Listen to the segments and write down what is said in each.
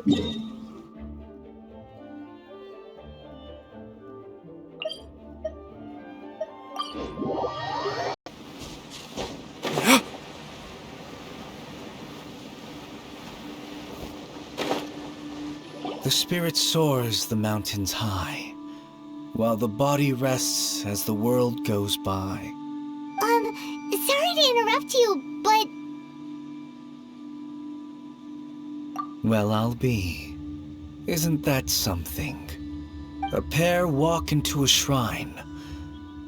The spirit soars the mountains high, while the body rests as the world goes by. Sorry to interrupt you, but... Well, I'll be. Isn't that something? A pair walk into a shrine,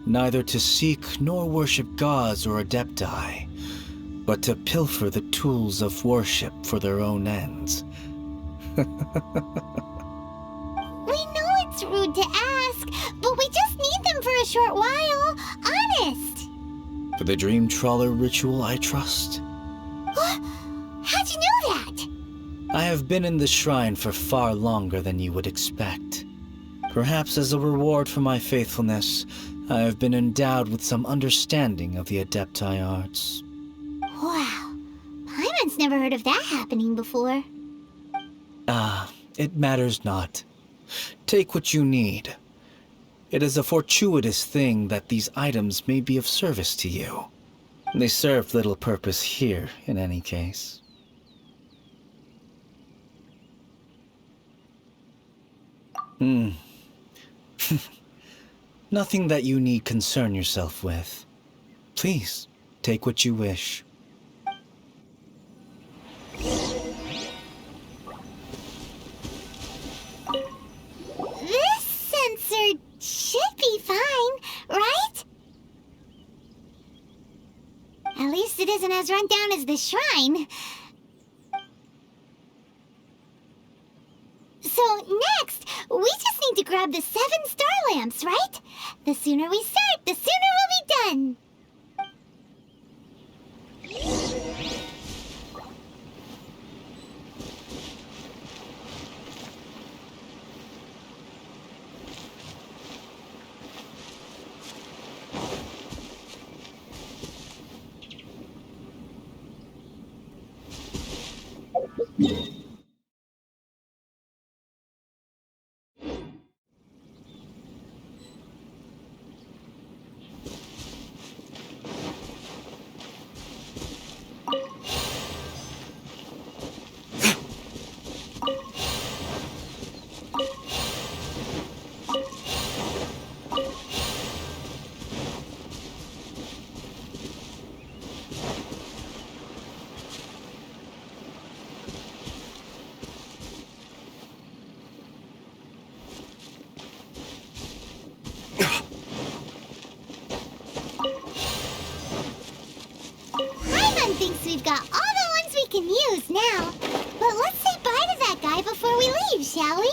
neither to seek nor worship gods or adepti, but to pilfer the tools of worship for their own ends. We know it's rude to ask, but we just need them for a short while. Honest. For the Dream Trawler ritual, I trust. How'd you know that? I have been in the shrine for far longer than you would expect. Perhaps as a reward for my faithfulness, I have been endowed with some understanding of the adepti arts. Wow. Paimon's never heard of that happening before. It matters not. Take what you need. It is a fortuitous thing that these items may be of service to you. They serve little purpose here, in any case. Nothing that you need concern yourself with. Please, take what you wish. This sensor should be fine, right? At least it isn't as run down as the shrine. So next, we just need to grab the 7 star lamps, right? The sooner we start, the sooner we'll be done. We've got all the ones we can use now. But let's say bye to that guy before we leave, shall we?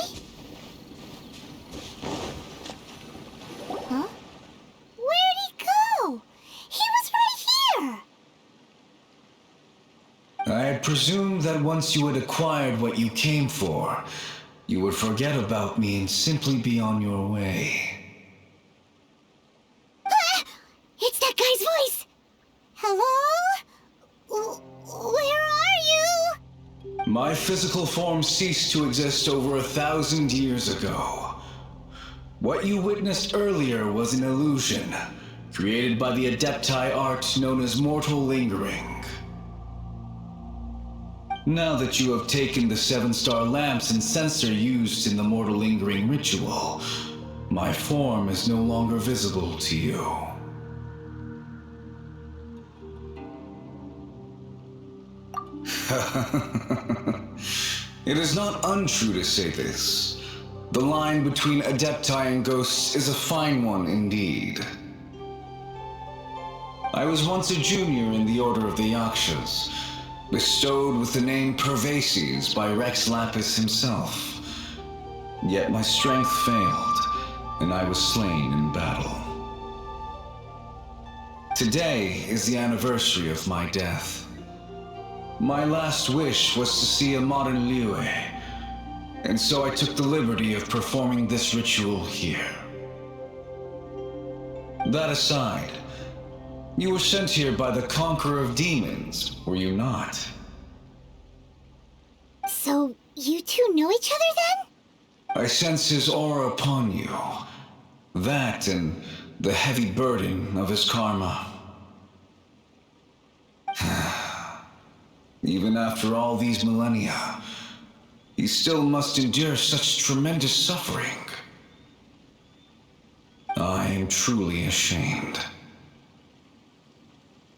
Huh? Where'd he go? He was right here! I had presumed that once you had acquired what you came for, you would forget about me and simply be on your way. It's that guy's voice! Hello? Where are you? My physical form ceased to exist over 1,000 years ago. What you witnessed earlier was an illusion, created by the adepti art known as mortal lingering. Now that you have taken the 7 star lamps and sensor used in the mortal lingering ritual, my form is no longer visible to you. It is not untrue to say this. The line between adepti and ghosts is a fine one indeed. I was once a junior in the Order of the Yakshas, bestowed with the name Pervases by Rex Lapis himself. Yet my strength failed, and I was slain in battle. Today is the anniversary of my death. My last wish was to see a modern Liyue, and so I took the liberty of performing this ritual here. That aside, you were sent here by the Conqueror of Demons, were you not? So, You two know each other then? I sense his aura upon you. That and the heavy burden of his karma. Even after all these millennia, he still must endure such tremendous suffering. I am truly ashamed.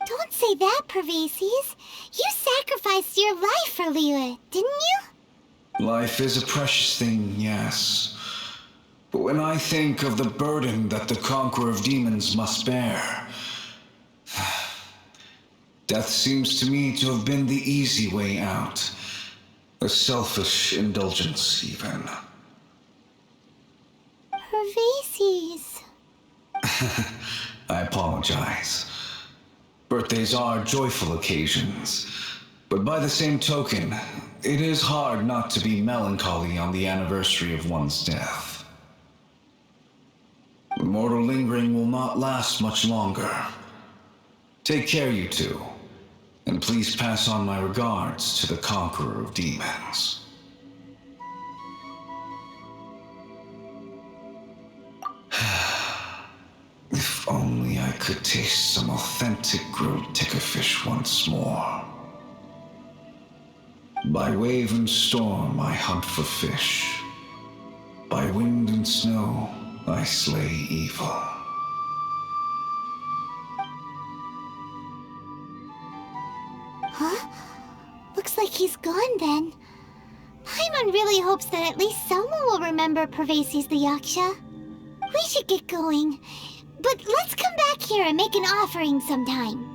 Don't say that, Pervases. You sacrificed your life for Liyue, didn't you? Life is a precious thing, yes. But when I think of the burden that the Conqueror of Demons must bear, death seems to me to have been the easy way out. A selfish indulgence, even. Pervases. I apologize. Birthdays are joyful occasions, but by the same token, it is hard not to be melancholy on the anniversary of one's death. The mortal lingering will not last much longer. Take care, you two, and please pass on my regards to the Conqueror of Demons. If only I could taste some authentic grilled ticker-fish once more. By wave and storm I hunt for fish. By wind and snow I slay evil. Huh? Looks like he's gone then. Paimon really hopes that at least someone will remember Pervases the Yaksha. We should get going. But let's come back here and make an offering sometime.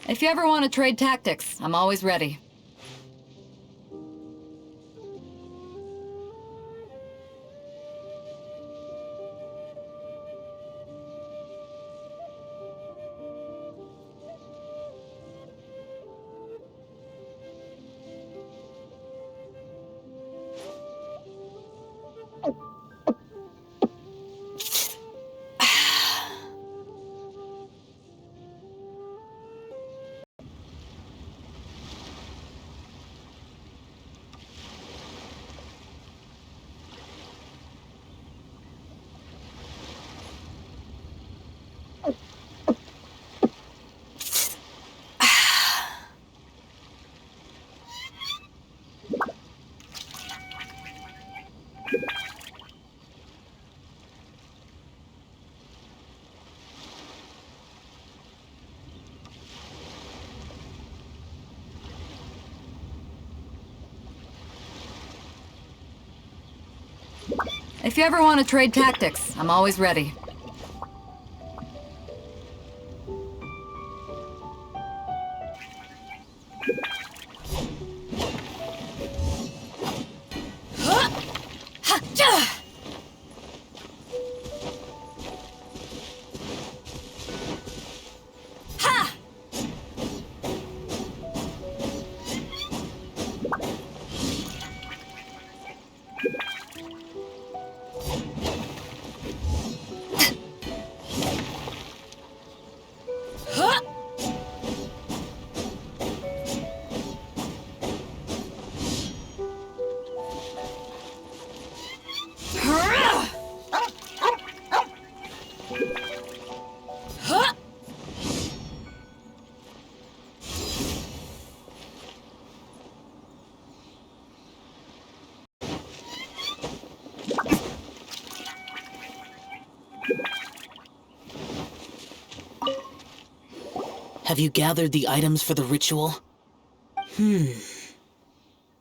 If you ever want to trade tactics, I'm always ready. If you ever want to trade tactics, I'm always ready. Have you gathered the items for the ritual?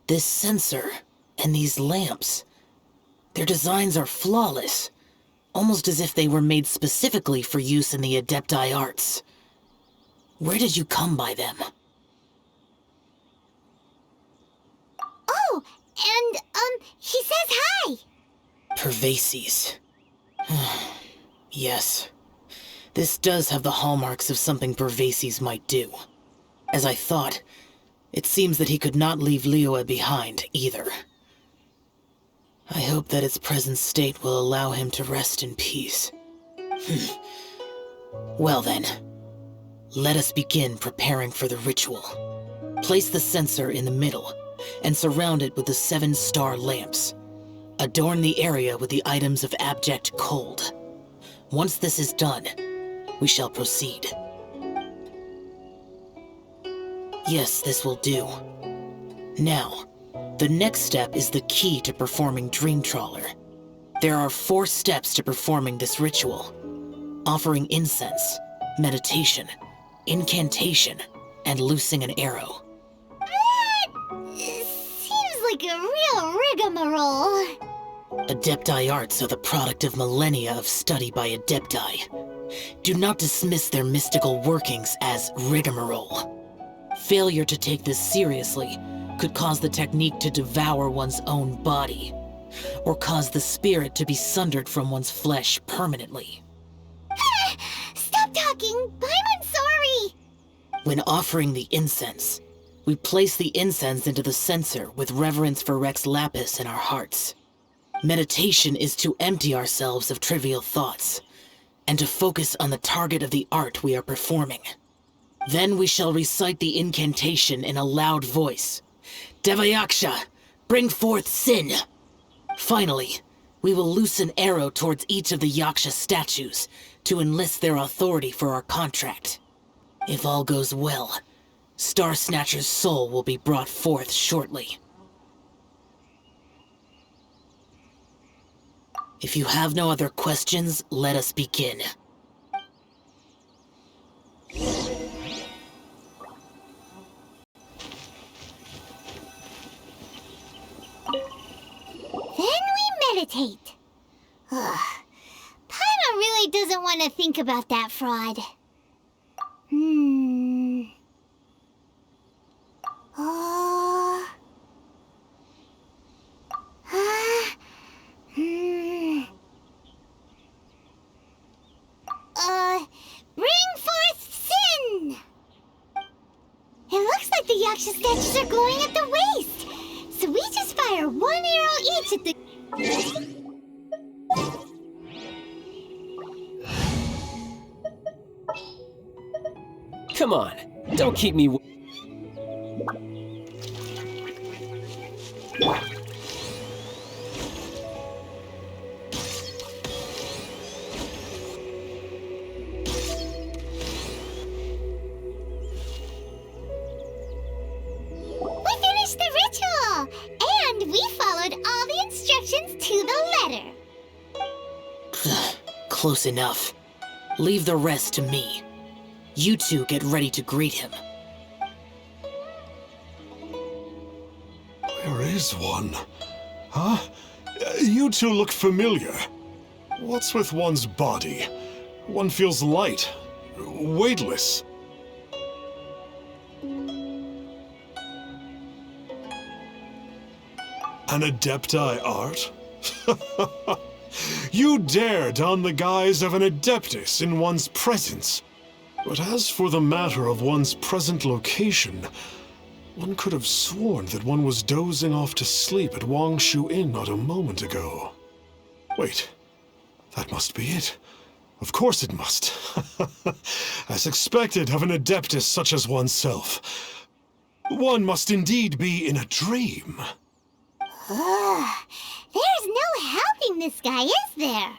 This sensor and these lamps. Their designs are flawless, almost as if they were made specifically for use in the Adepti arts. Where did you come by them? Oh, and, he says hi! Pervases. Yes. This does have the hallmarks of something Pervases might do. As I thought, it seems that he could not leave Liyue behind, either. I hope that its present state will allow him to rest in peace. Well then, let us begin preparing for the ritual. Place the censer in the middle, and surround it with the 7-star lamps. Adorn the area with the items of abject cold. Once this is done, we shall proceed. Yes, this will do. Now, the next step is the key to performing Dream Trawler. There are 4 steps to performing this ritual: offering incense, meditation, incantation, and loosing an arrow. That seems like a real rigmarole. Adepti arts are the product of millennia of study by Adepti. Do not dismiss their mystical workings as rigmarole. Failure to take this seriously could cause the technique to devour one's own body, or cause the spirit to be sundered from one's flesh permanently. Stop talking! I'm sorry! When offering the incense, we place the incense into the censer with reverence for Rex Lapis in our hearts. Meditation is to empty ourselves of trivial thoughts, and to focus on the target of the art we are performing. Then we shall recite the incantation in a loud voice. Devayaksha, bring forth sin! Finally, we will loose an arrow towards each of the Yaksha statues to enlist their authority for our contract. If all goes well, Star Snatcher's soul will be brought forth shortly. If you have no other questions, let us begin. Then we meditate. Ugh. Pyro really doesn't want to think about that fraud. Oh. Bring forth sin! It looks like the Yaksha statues are glowing at the waist. So we just fire one arrow each at the... Come on, don't keep me... To the letter. Close enough. Leave the rest to me. You two get ready to greet him. There is one. Huh? You two look familiar. What's with one's body? One feels light, weightless. An adepti art? You dare don the guise of an adeptus in one's presence. But as for the matter of one's present location, one could have sworn that one was dozing off to sleep at Wangshu Inn not a moment ago. Wait, that must be it. Of course it must. As expected of an adeptus such as oneself. One must indeed be in a dream. There's no helping this guy, is there?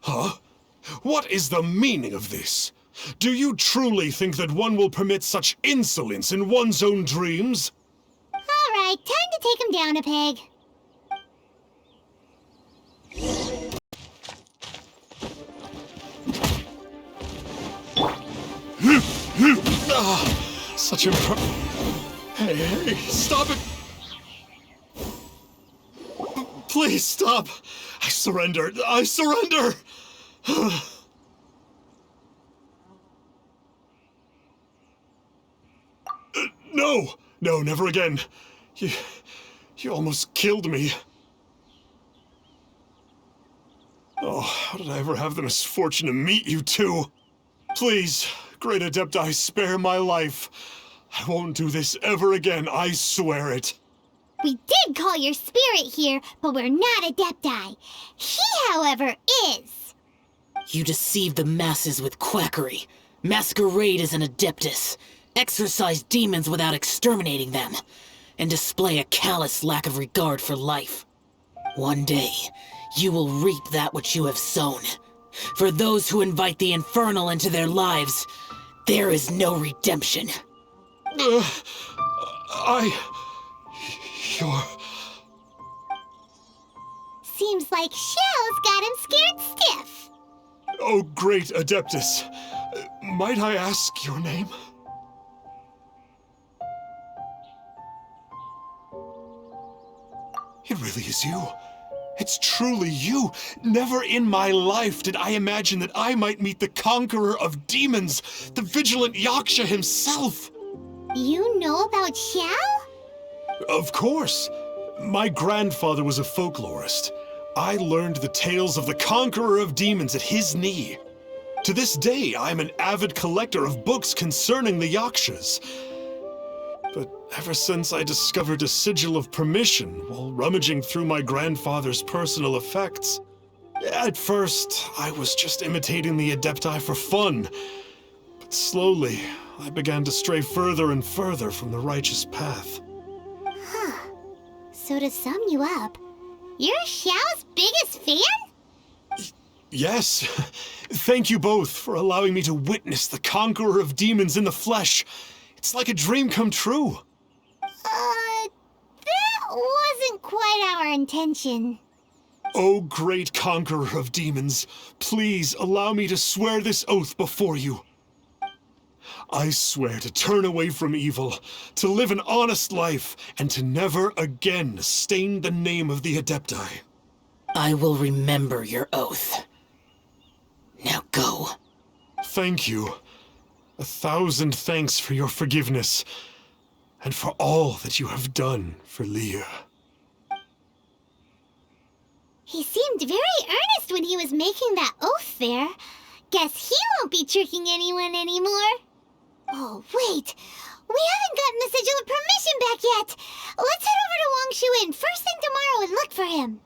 Huh? What is the meaning of this? Do you truly think that one will permit such insolence in one's own dreams? All right, time to take him down a peg. Such Hey, stop it! Please stop! I surrender! I surrender! No! No, never again. You almost killed me. Oh, how did I ever have the misfortune to meet you two? Please, great Adepti, spare my life. I won't do this ever again, I swear it. We did call your spirit here, but we're not Adepti. He, however, is. You deceive the masses with quackery, masquerade as an adeptus, exorcise demons without exterminating them, and display a callous lack of regard for life. One day, you will reap that which you have sown. For those who invite the infernal into their lives, there is no redemption. You're... Seems like Xiao's got him scared stiff. Oh, great Adeptus. Might I ask your name? It really is you. It's truly you. Never in my life did I imagine that I might meet the conqueror of demons, the vigilant Yaksha himself. You know about Xiao? Of course. My grandfather was a folklorist. I learned the tales of the conqueror of demons at his knee. To this day, I'm an avid collector of books concerning the Yakshas. But ever since I discovered a sigil of permission while rummaging through my grandfather's personal effects, at first, I was just imitating the Adepti for fun. But slowly, I began to stray further and further from the righteous path. Huh. So to sum you up, you're Xiao's biggest fan? Yes. Thank you both for allowing me to witness the conqueror of demons in the flesh. It's like a dream come true. That wasn't quite our intention. Oh, great conqueror of demons, please allow me to swear this oath before you. I swear to turn away from evil, to live an honest life, and to never again stain the name of the Adepti. I will remember your oath. Now go. Thank you. 1,000 thanks for your forgiveness, and for all that you have done for Liyue. He seemed very earnest when he was making that oath there. Guess he won't be tricking anyone anymore. Oh, wait. We haven't gotten the Sigil of Permission back yet. Let's head over to Wangshu Inn first thing tomorrow and look for him.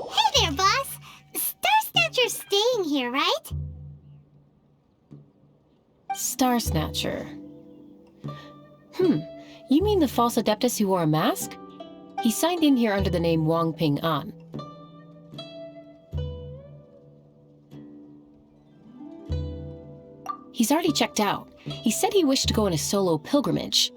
Hey there, boss. Star Snatcher's staying here, right? Star Snatcher. You mean the false adeptus who wore a mask? He signed in here under the name Wang Ping An. He's already checked out. He said he wished to go on a solo pilgrimage.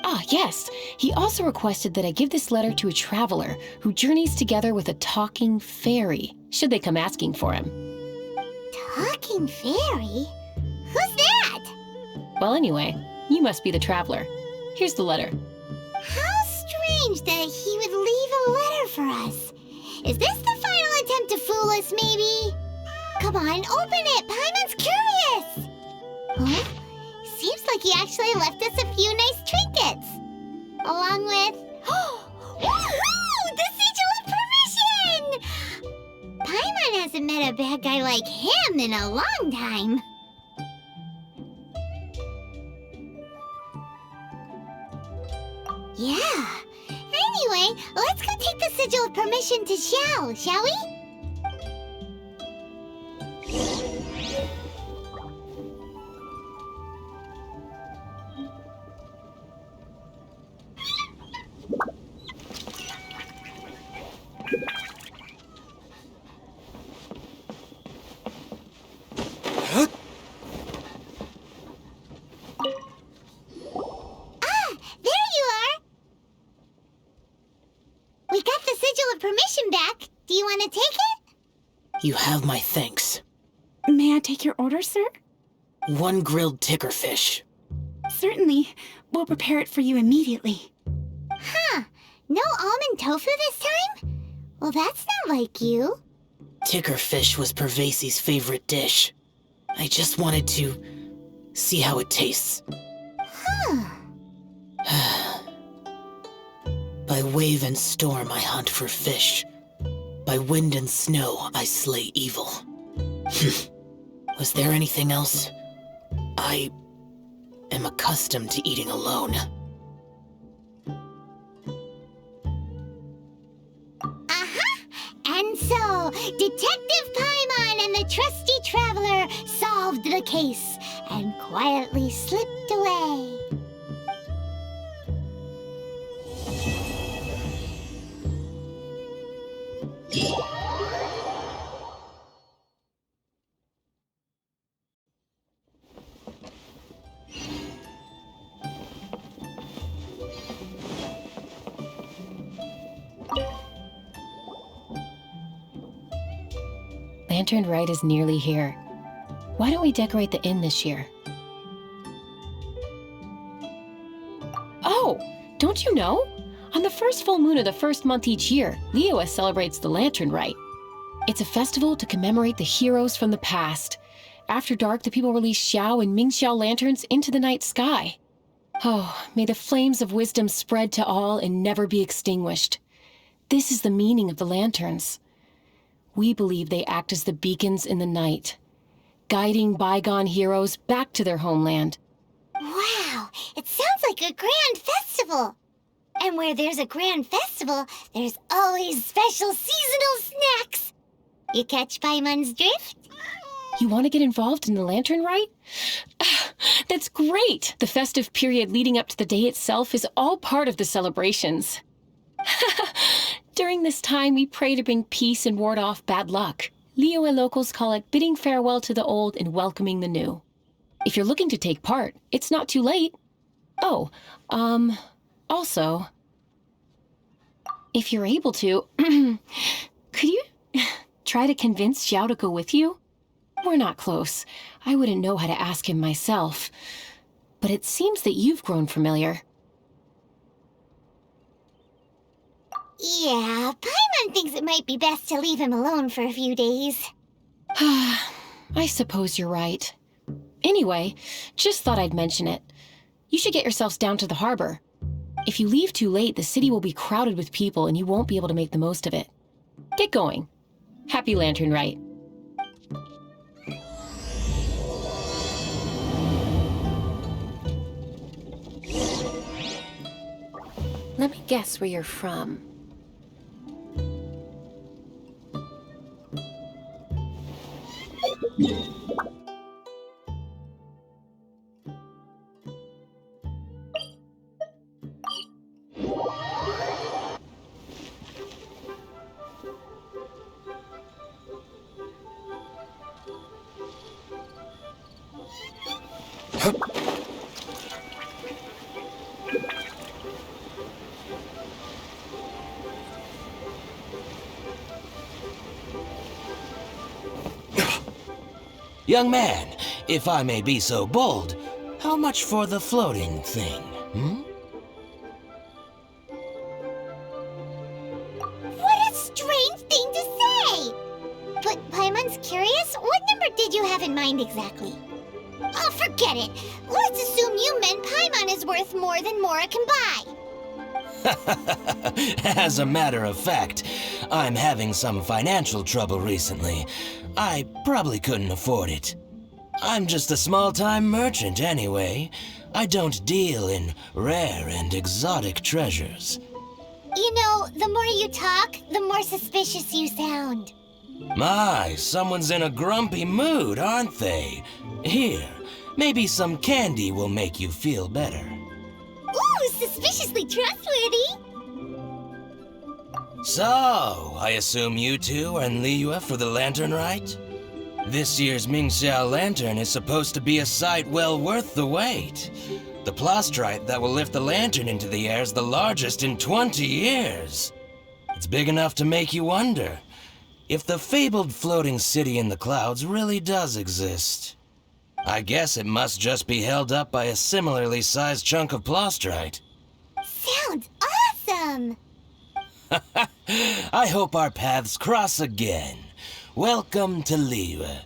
Ah, yes. He also requested that I give this letter to a traveler who journeys together with a talking fairy, should they come asking for him. Talking fairy? Who's that? Well, anyway, you must be the traveler. Here's the letter. How strange that he would leave a letter for us. Is this the final attempt to fool us, maybe? Come on, open it! Paimon's curious! Huh? Seems like he actually left us a few nice trinkets. Along with... Woohoo! The Sigil of Permission! Paimon hasn't met a bad guy like him in a long time. Yeah. Anyway, let's go take the Sigil of Permission to Xiao, shall we? You have my thanks. May I take your order, sir? 1 grilled ticker fish. Certainly. We'll prepare it for you immediately. Huh. No almond tofu this time? Well, that's not like you. Ticker fish was Pervasi's favorite dish. I just wanted to see how it tastes. Huh. By wave and storm I hunt for fish. By wind and snow I slay evil. Was there anything else? I am accustomed to eating alone. And so, Detective Paimon and the trusty traveler solved the case and quietly slipped away. Lantern Rite is nearly here. Why don't we decorate the inn this year? Oh, don't you know? On the first full moon of the first month each year, Liyue celebrates the Lantern Rite. It's a festival to commemorate the heroes from the past. After dark, the people release Xiao and Mingxiao lanterns into the night sky. Oh, may the flames of wisdom spread to all and never be extinguished. This is the meaning of the lanterns. We believe they act as the beacons in the night, guiding bygone heroes back to their homeland. Wow, it sounds like a grand festival. And where there's a grand festival, there's always special seasonal snacks. You catch Paimon's drift? You want to get involved in the Lantern Rite? That's great! The festive period leading up to the day itself is all part of the celebrations. During this time, we pray to bring peace and ward off bad luck. Liyue locals call it bidding farewell to the old and welcoming the new. If you're looking to take part, it's not too late. Oh, also, if you're able to, could you try to convince Xiao to go with you? We're not close. I wouldn't know how to ask him myself. But it seems that you've grown familiar. Yeah, Paimon thinks it might be best to leave him alone for a few days. I suppose you're right. Anyway, just thought I'd mention it. You should get yourselves down to the harbor. If you leave too late, the city will be crowded with people and you won't be able to make the most of it. Get going. Happy Lantern Rite. Let me guess where you're from. Young man, if I may be so bold, how much for the floating thing, What a strange thing to say! But Paimon's curious, what number did you have in mind exactly? Oh, forget it. Let's assume you meant Paimon is worth more than Mora can buy. As a matter of fact, I'm having some financial trouble recently. I probably couldn't afford it. I'm just a small-time merchant anyway. I don't deal in rare and exotic treasures. You know, the more you talk, the more suspicious you sound. My, someone's in a grumpy mood, aren't they? Here, maybe some candy will make you feel better. Ooh, suspiciously trustworthy! So, I assume you two are in Liyue for the Lantern Rite? This year's Xiao Lantern is supposed to be a sight well worth the wait. The plastrite that will lift the lantern into the air is the largest in 20 years. It's big enough to make you wonder if the fabled floating city in the clouds really does exist. I guess it must just be held up by a similarly sized chunk of plastrite. Sounds awesome! I hope our paths cross again. Welcome to Liyue.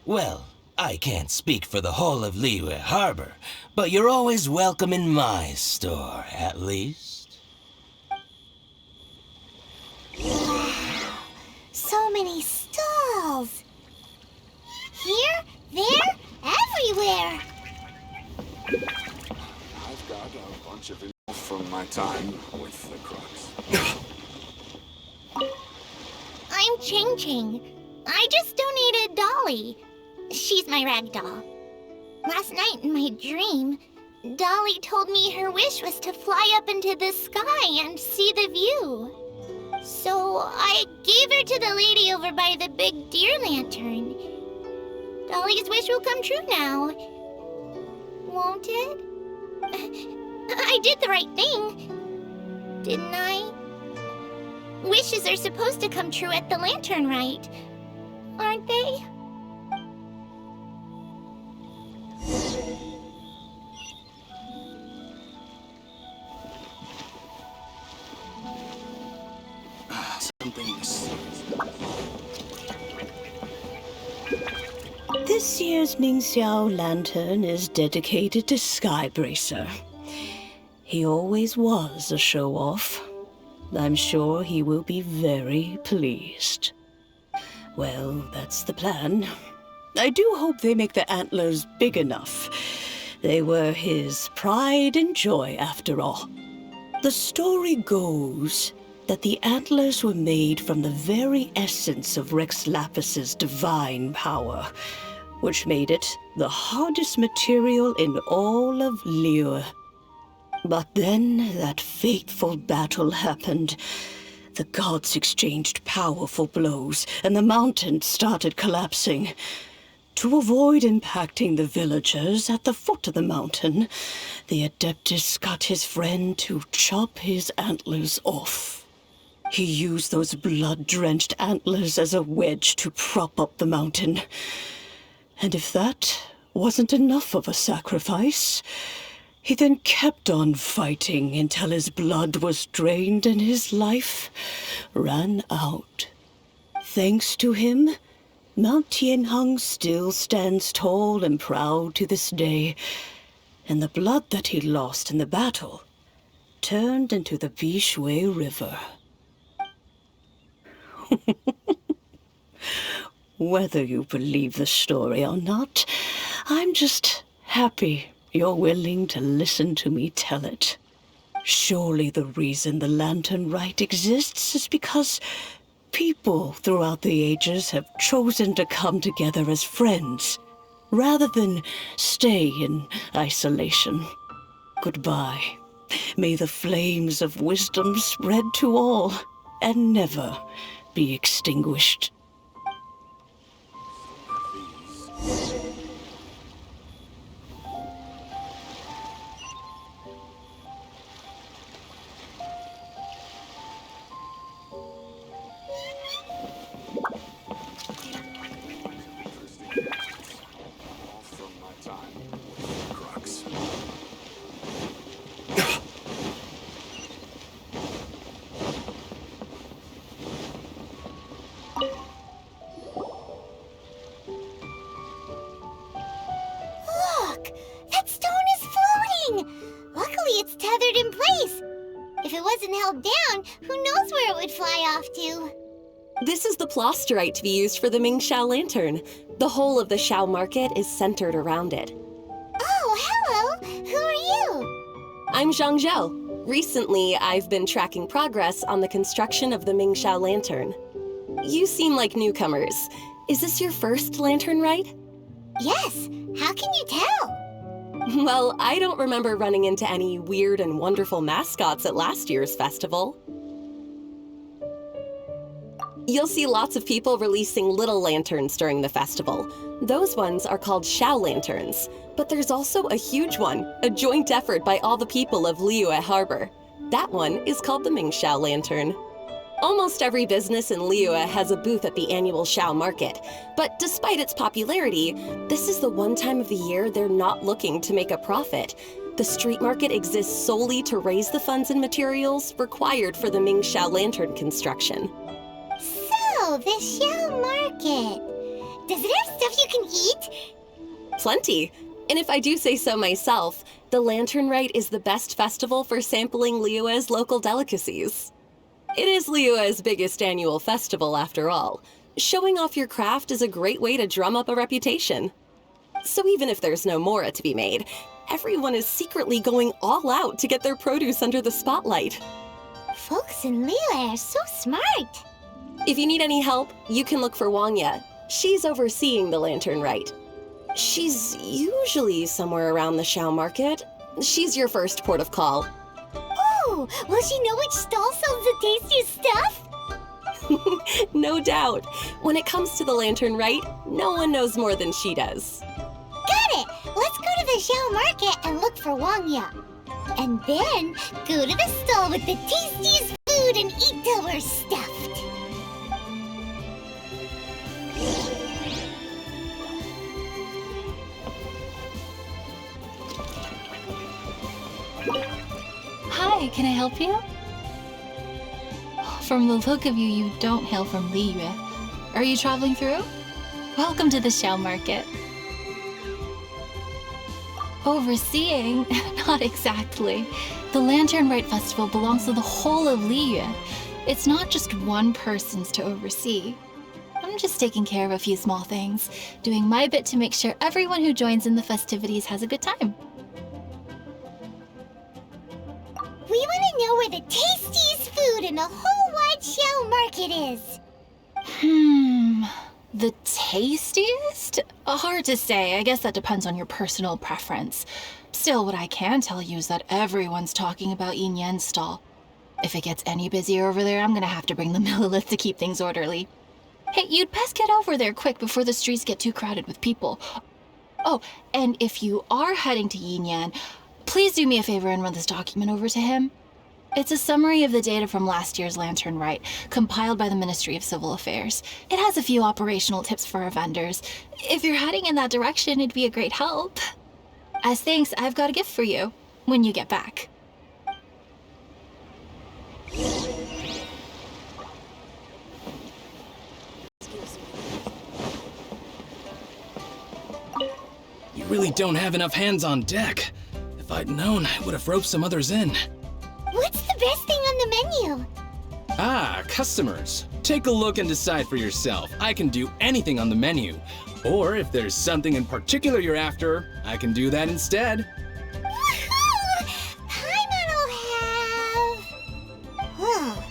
Well, I can't speak for the whole of Liyue Harbor, but you're always welcome in my store, at least. Wow, so many stalls. Here, there, everywhere. I've got a bunch of info from my time with the Crux. I'm Changchang. I just donated Dolly. She's my rag doll. Last night in my dream, Dolly told me her wish was to fly up into the sky and see the view. So I gave her to the lady over by the big deer lantern. Dolly's wish will come true now. Won't it? I did the right thing, didn't I? Wishes are supposed to come true at the Lantern Rite, aren't they? This year's Xiao Lantern is dedicated to Skybracer. He always was a show-off. I'm sure he will be very pleased. Well, that's the plan. I do hope they make the antlers big enough. They were his pride and joy, after all. The story goes that the antlers were made from the very essence of Rex Lapis's divine power, which made it the hardest material in all of Liyue. But then that fateful battle happened. The gods exchanged powerful blows, and the mountain started collapsing. To avoid impacting the villagers at the foot of the mountain, the adeptus got his friend to chop his antlers off. He used those blood-drenched antlers as a wedge to prop up the mountain. And if that wasn't enough of a sacrifice, he then kept on fighting until his blood was drained and his life ran out. Thanks to him, Mount Tianheng still stands tall and proud to this day, and the blood that he lost in the battle turned into the Bishui River. Whether you believe the story or not, I'm just happy you're willing to listen to me tell it. Surely the reason the Lantern Rite exists is because people throughout the ages have chosen to come together as friends, rather than stay in isolation. Goodbye. May the flames of wisdom spread to all, and never be extinguished. This is the plasterite to be used for the Xiao Lantern. The whole of the Xiao market is centered around it. Oh, hello! Who are you? I'm Jiangzhou. Recently, I've been tracking progress on the construction of the Xiao Lantern. You seem like newcomers. Is this your first lantern rite? Yes. How can you tell? Well, I don't remember running into any weird and wonderful mascots at last year's festival. You'll see lots of people releasing little lanterns during the festival. Those ones are called Xiao Lanterns. But there's also a huge one, a joint effort by all the people of Liyue Harbor. That one is called the Xiao Lantern. Almost every business in Liyue has a booth at the annual Xiao market. But despite its popularity, this is the one time of the year they're not looking to make a profit. The street market exists solely to raise the funds and materials required for the Xiao Lantern construction. So, the Xiao market. Does it have stuff you can eat? Plenty. And if I do say so myself, the Lantern Rite is the best festival for sampling Liyue's local delicacies. It is Liyue's biggest annual festival, after all. Showing off your craft is a great way to drum up a reputation. So even if there's no mora to be made, everyone is secretly going all out to get their produce under the spotlight. Folks in Liyue are so smart. If you need any help, you can look for Wang'ya. She's overseeing the Lantern Rite. She's usually somewhere around the Xiao market. She's your first port of call. Oh, will she know which stall sells the tastiest stuff? No doubt. When it comes to the Lantern Rite, no one knows more than she does. Got it! Let's go to the Xiao market and look for Wang'ya. And then go to the stall with the tastiest food and eat till we're stuffed. Hi, can I help you? From the look of you, you don't hail from Liyue. Are you traveling through? Welcome to the Xiao market. Overseeing? Not exactly. The Lantern Rite Festival belongs to the whole of Liyue. It's not just one person's to oversee. I'm just taking care of a few small things, doing my bit to make sure everyone who joins in the festivities has a good time. We want to know where the tastiest food in the whole wide Xiao market is. The tastiest? Hard to say. I guess that depends on your personal preference. Still, what I can tell you is that everyone's talking about Yin Yan's stall. If it gets any busier over there, I'm gonna have to bring the millilith to keep things orderly. Hey, you'd best get over there quick before the streets get too crowded with people. Oh, and if you are heading to Yinyan, please do me a favor and run this document over to him. It's a summary of the data from last year's Lantern Rite, compiled by the Ministry of Civil Affairs. It has a few operational tips for our vendors. If you're heading in that direction, it'd be a great help. As thanks, I've got a gift for you when you get back. You really don't have enough hands on deck. If I'd known, I would have roped some others in. What's the best thing on the menu? Ah, customers. Take a look and decide for yourself. I can do anything on the menu. Or if there's something in particular you're after, I can do that instead. Woohoo! Paimon will have... Oh,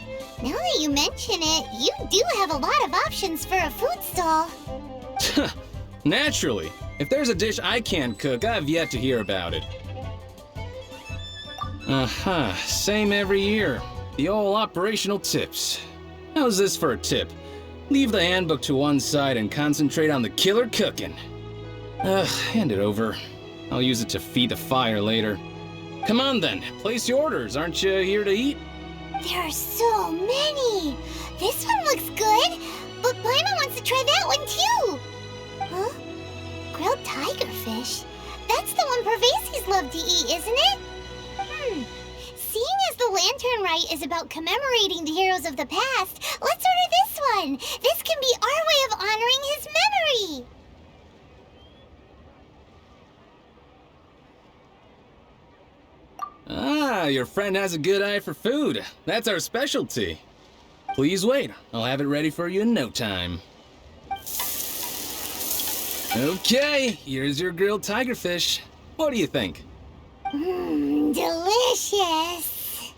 now that you mention it, you do have a lot of options for a food stall. Naturally. If there's a dish I can't cook, I've yet to hear about it. Same every year. The old operational tips. How's this for a tip? Leave the handbook to one side and concentrate on the killer cooking. Hand it over. I'll use it to feed the fire later. Come on then, place your orders. Aren't you here to eat? There are so many. This one looks good, but Paimon wants to try that one too. Huh? Grilled tigerfish? That's the one Pervases love to eat, isn't it? Seeing as the Lantern Rite is about commemorating the heroes of the past, let's order this one. This can be our way of honoring his memory. Ah, your friend has a good eye for food. That's our specialty. Please wait. I'll have it ready for you in no time. Okay, here's your grilled tigerfish. What do you think? Delicious.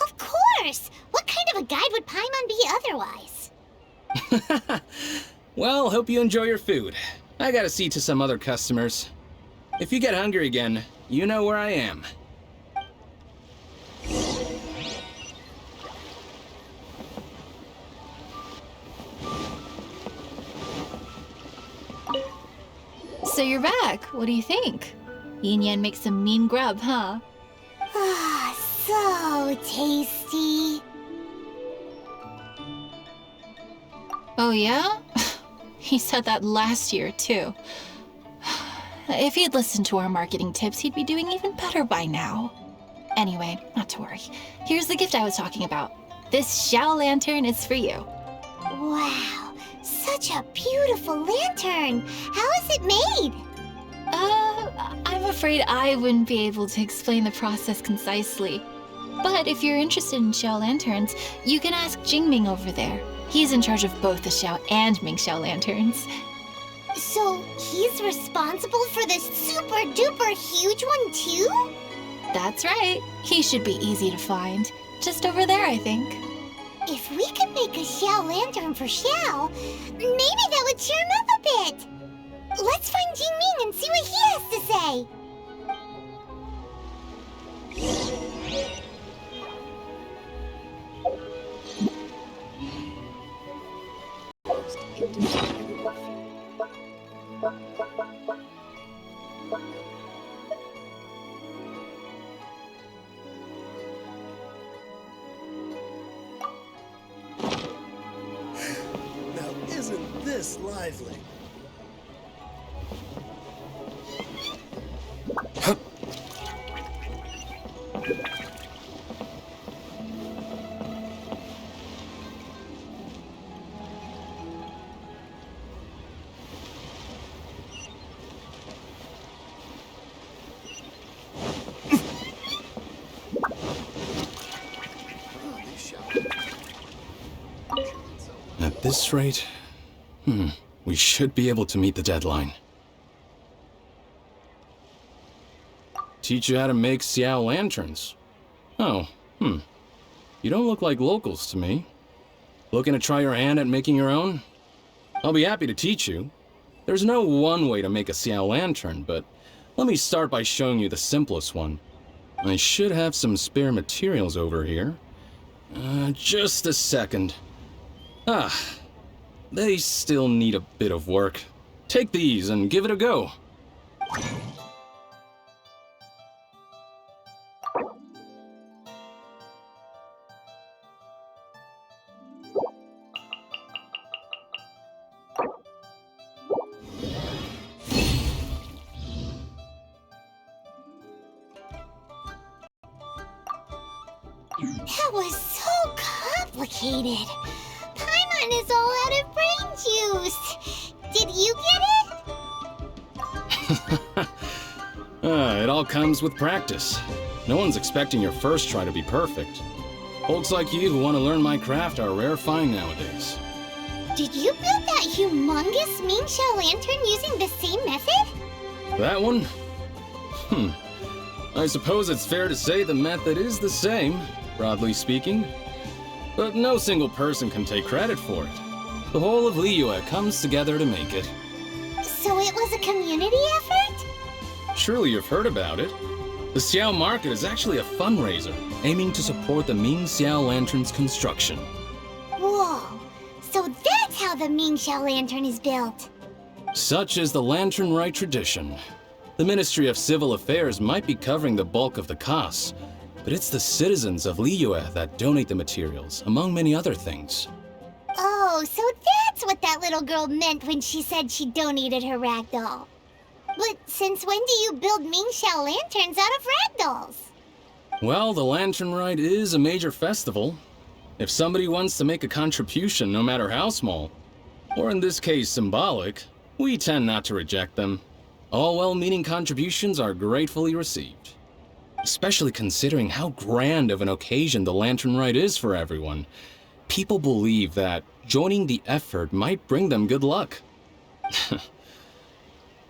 Of course. What kind of a guide would Paimon be otherwise? Well, hope you enjoy your food. I gotta see to some other customers. If you get hungry again, you know where I am. So you're back. What do you think? Yinyan makes some mean grub, huh? Ah, so tasty. Oh yeah? He said that last year, too. If he'd listened to our marketing tips, he'd be doing even better by now. Anyway, not to worry. Here's the gift I was talking about. This Xiao Lantern is for you. Wow, such a beautiful lantern. How is it made? I'm afraid I wouldn't be able to explain the process concisely. But if you're interested in Xiao Lanterns, you can ask Jingming over there. He's in charge of both the Xiao and Ming Xiao Lanterns. So he's responsible for this super duper huge one too? That's right. He should be easy to find. Just over there, I think. If we could make a Xiao Lantern for Xiao, maybe that would cheer him up a bit. Let's find Jingming and see what he has to say. Now, isn't this lively? At this rate, we should be able to meet the deadline. Teach you how to make Xiao Lanterns. Oh, You don't look like locals to me. Looking to try your hand at making your own? I'll be happy to teach you. There's no one way to make a Xiao Lantern, but let me start by showing you the simplest one. I should have some spare materials over here. Just a second. Ah, they still need a bit of work. Take these and give it a go. That was so complicated. Paimon is all out of brain juice. Did you get it? It all comes with practice. No one's expecting your first try to be perfect. Folks like you who want to learn my craft are a rare find nowadays. Did you build that humongous Ming Xiao Lantern using the same method? That one? I suppose it's fair to say the method is the same, broadly speaking. But no single person can take credit for it. The whole of Liyue comes together to make it. So it was a community effort? Surely you've heard about it. The Xiao Market is actually a fundraiser, aiming to support the Ming Xiao Lantern's construction. Whoa, so that's how the Ming Xiao Lantern is built. Such is the Lantern Rite tradition. The Ministry of Civil Affairs might be covering the bulk of the costs, but it's the citizens of Liyue that donate the materials, among many other things. Oh, so that's what that little girl meant when she said she donated her ragdoll. But since when do you build Ming Xiao Lanterns out of ragdolls? Well, the Lantern Rite is a major festival. If somebody wants to make a contribution, no matter how small, or in this case symbolic, we tend not to reject them. All well-meaning contributions are gratefully received. Especially considering how grand of an occasion the Lantern Rite is for everyone. People believe that joining the effort might bring them good luck.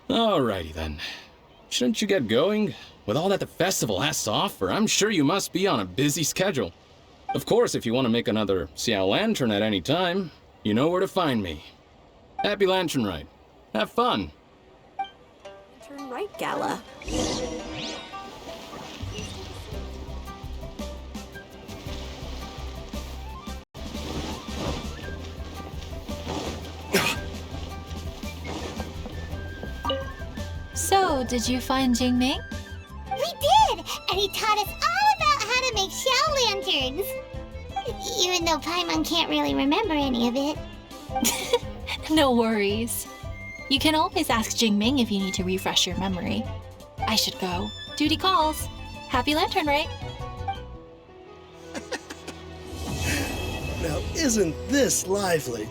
Alrighty then. Shouldn't you get going? With all that the festival has to offer, I'm sure you must be on a busy schedule. Of course, if you want to make another Xiao Lantern at any time, you know where to find me. Happy Lantern Rite. Have fun. Lantern Rite Gala. So, did you find Jingming? We did! And he taught us all about how to make Xiao Lanterns. Even though Paimon can't really remember any of it. No worries. You can always ask Jingming if you need to refresh your memory. I should go. Duty calls. Happy Lantern Rite. Now, isn't this lively?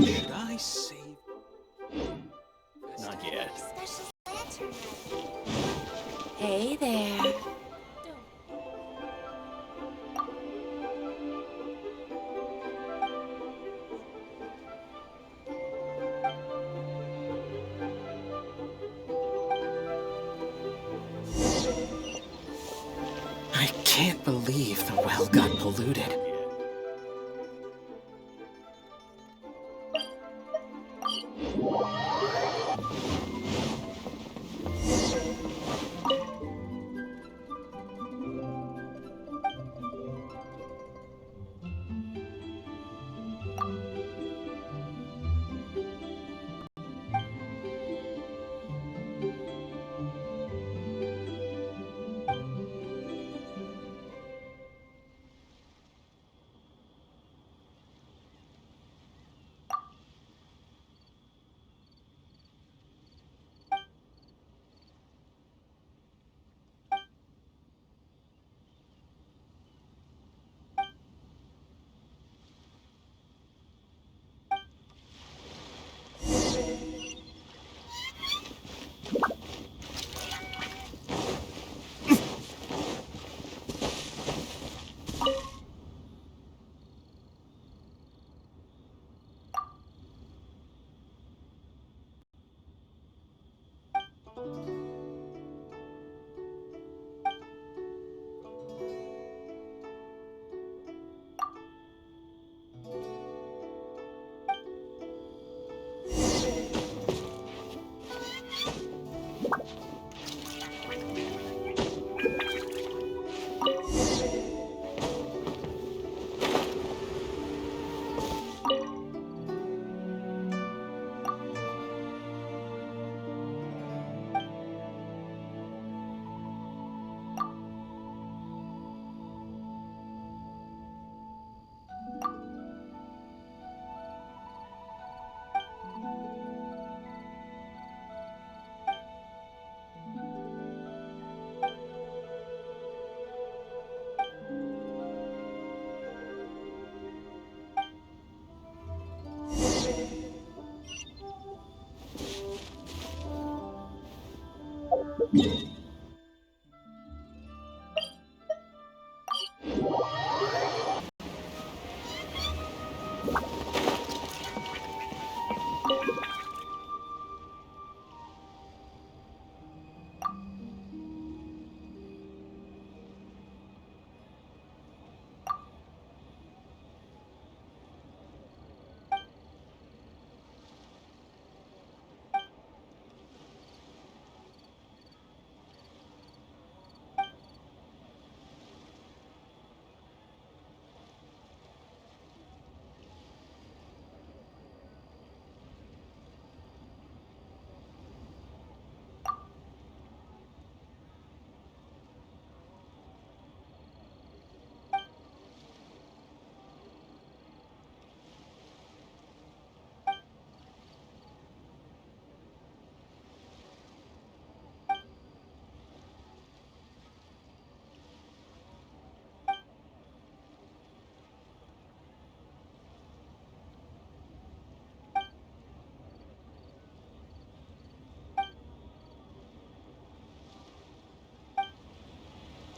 Should I save? Not yet. Hey there. I can't believe the well got polluted.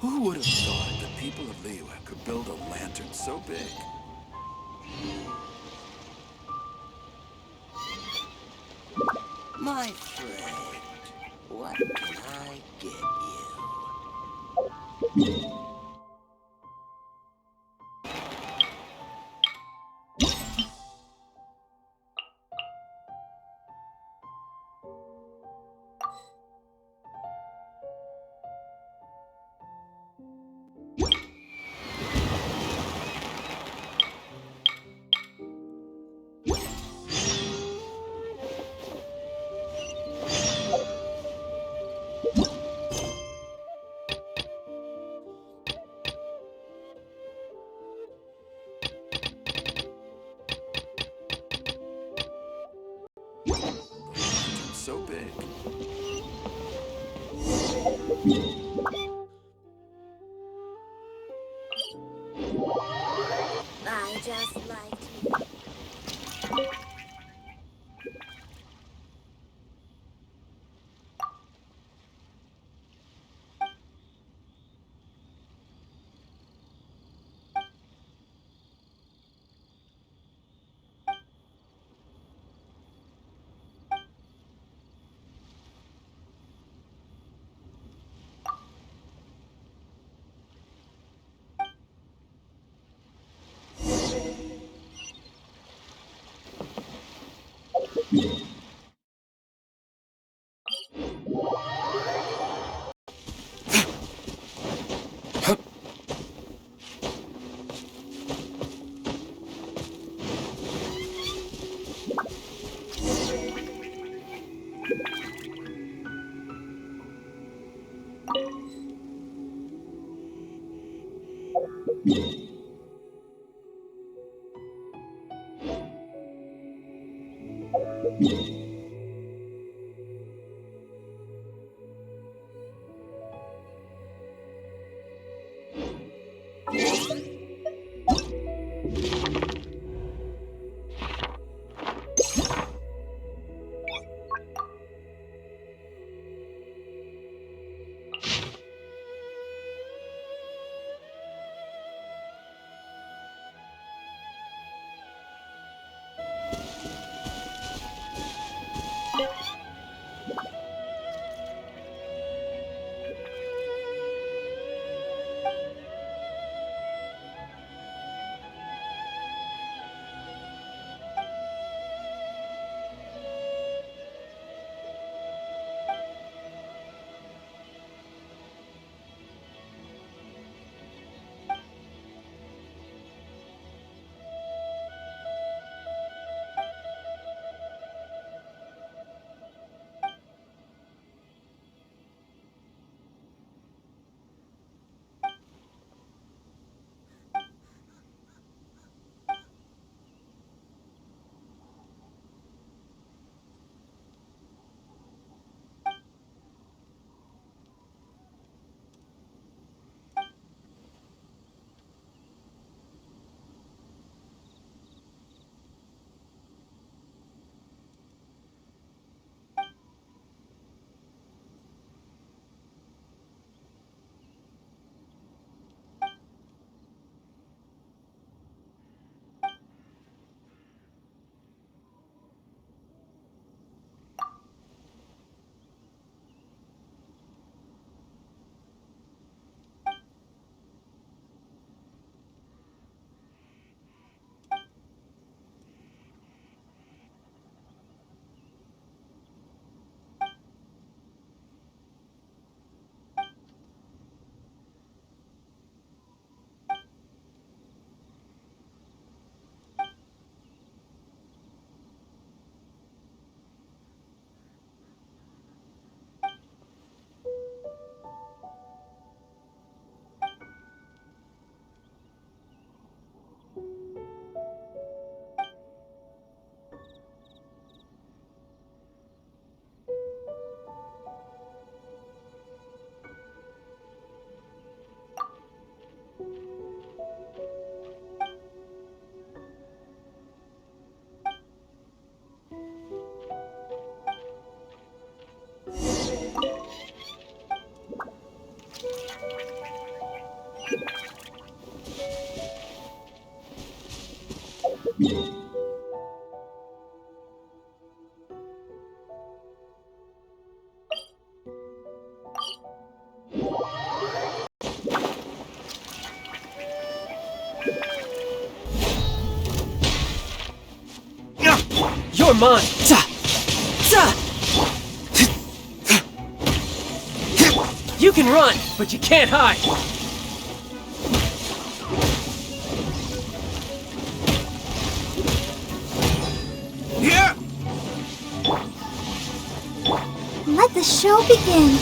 Who would have thought the people of Liyue could build a lantern so big? My friend, what can I get you? I just like to... You're mine! You can run, but you can't hide! Yeah. Let the show begin.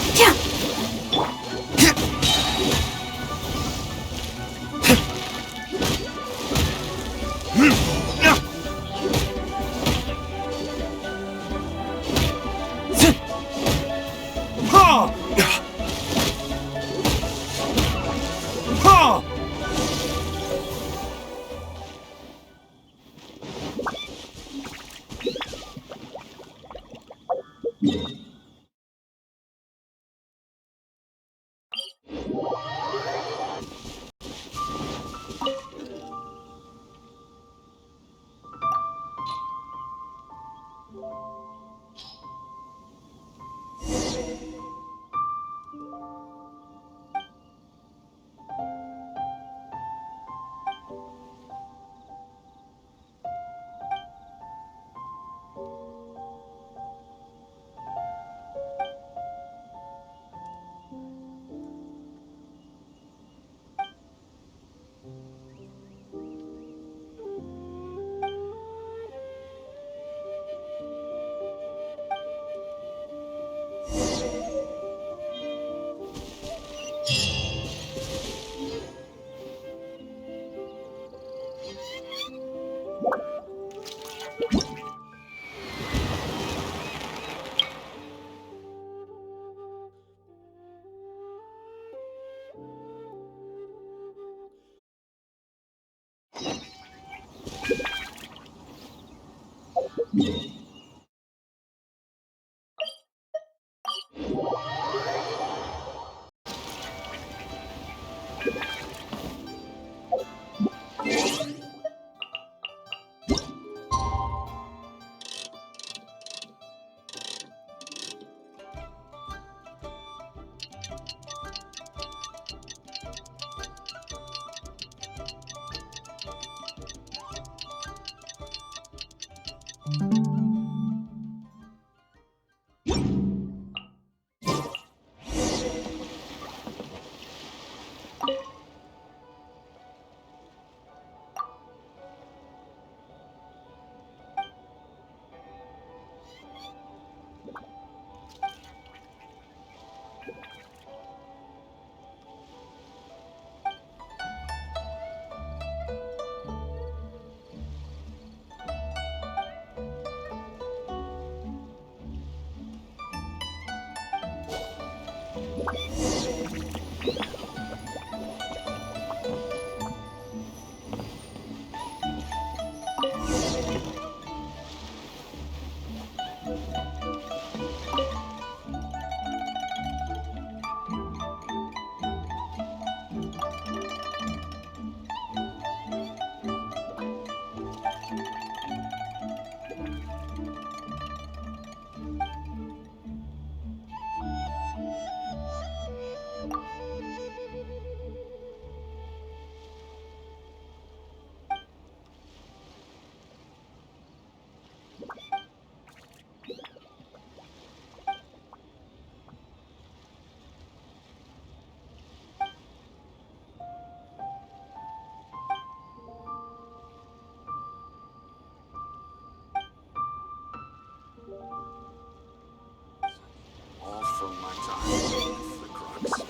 All from my time with the crux.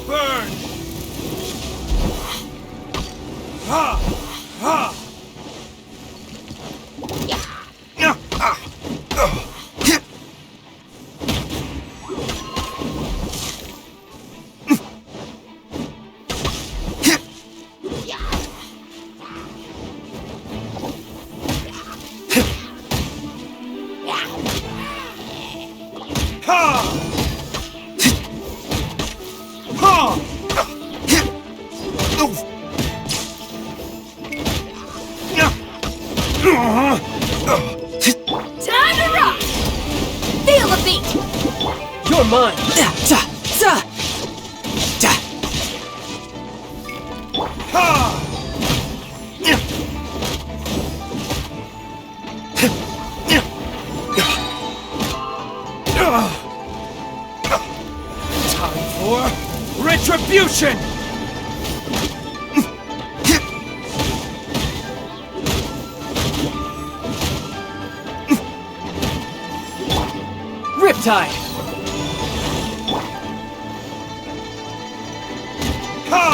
Burn! Ha! Ha! Time to rock! Feel the beat! You're mine! Time for retribution! Riptide! Ha!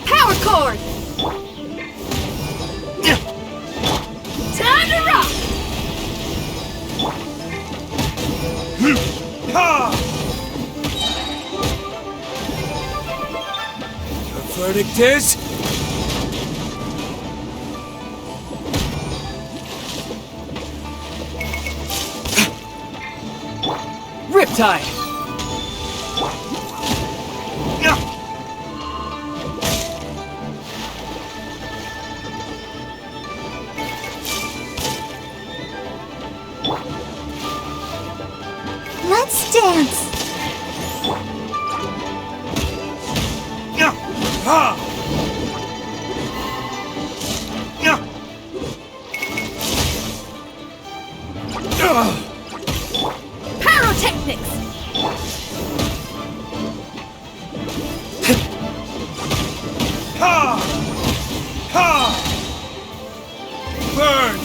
Power chord! Time to rock! The verdict is... Riptide! Let's dance. Pyrotechnics! Burn!